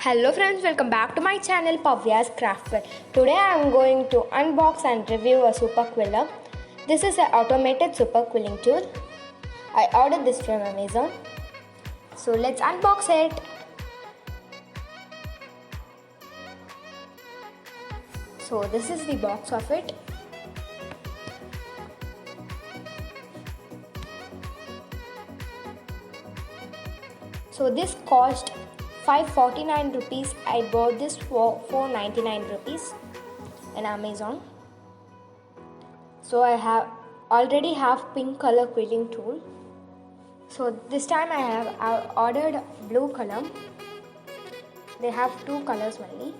Hello friends, welcome back to my channel Paviya's Craft. Today I am going to unbox and review a super quiller. This is an automated super quilling tool. I ordered this from Amazon. So let's unbox it. So this is the box of it. So this cost 549 rupees. I bought this for 499 rupees in Amazon. So I already have pink color quilling tool. So this time I ordered blue color. They have two colors only.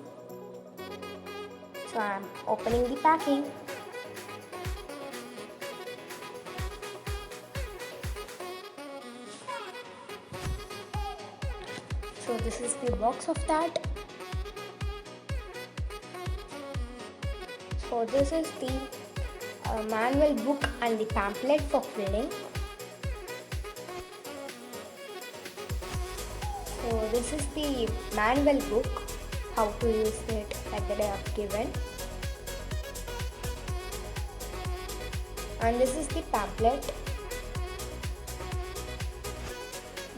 So I am opening the packing. So this is the box of that. So this is the manual book and the pamphlet for quilling. So this is the manual book, how to use it, like that I have given. And this is the pamphlet.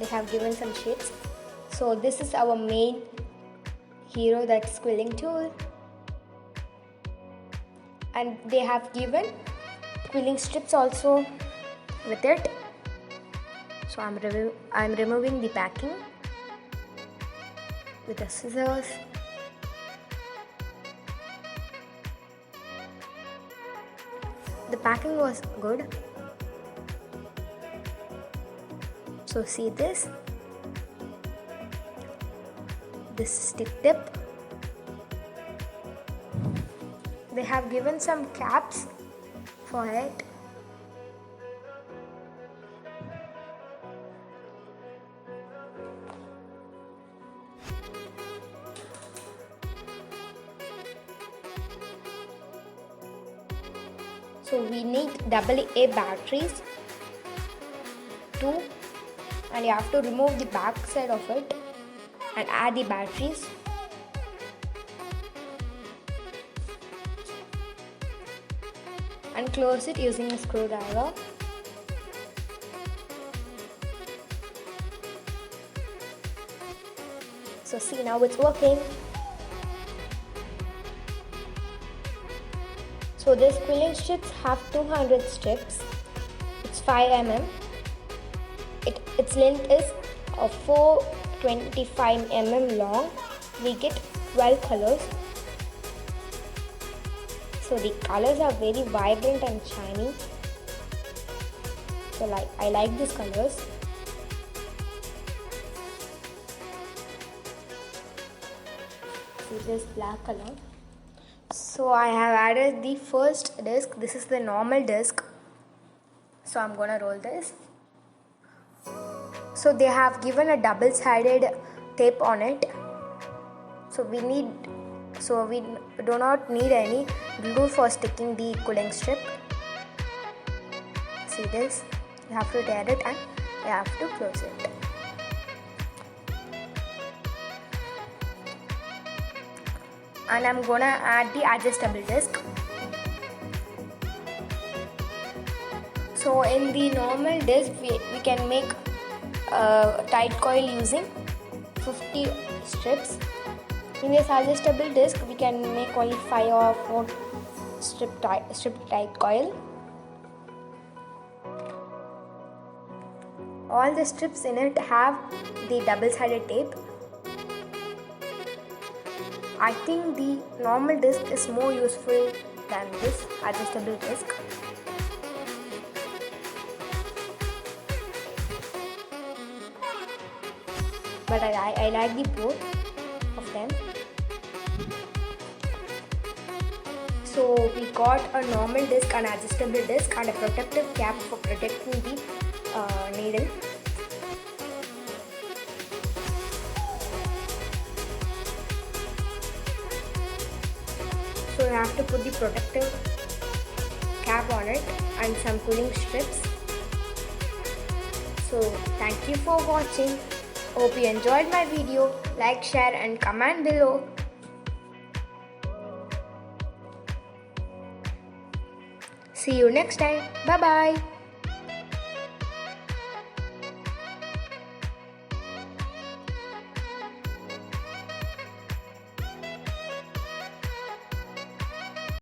They have given some sheets. So this is our main hero, that's quilling tool, and they have given quilling strips also with it. So I'm removing the packing with the scissors. The packing was good. So see this. This stick tip. They have given some caps for it. So we need AA batteries, 2, and you have to remove the back side of it and add the batteries. And close it using a screwdriver. So see, now it's working. So this quilling strips have 200 strips. It's 5 mm. Its length is 425 mm long. We get 12 colors. So the colors are very vibrant and shiny. So I like these colors. See this black color. So I have added the first disc. This is the normal disc. So I'm gonna roll this. So they have given a double-sided tape on it. So we do not need any glue for sticking the quilling strip. See this? You have to tear it and you have to close it. And I'm gonna add the adjustable disc. So in the normal disc, we can make tight coil using 50 strips. In this adjustable disc, we can make only 5 or 4 strip tight coil. All the strips in it have the double-sided tape. I think the normal disc is more useful than this adjustable disc. But I like the both of them. So we got a normal disc, an adjustable disc, and a protective cap for protecting the needle. So you have to put the protective cap on it and some quilling strips. So thank you for watching. Hope you enjoyed my video. Like, share and comment below. See you next time. Bye bye.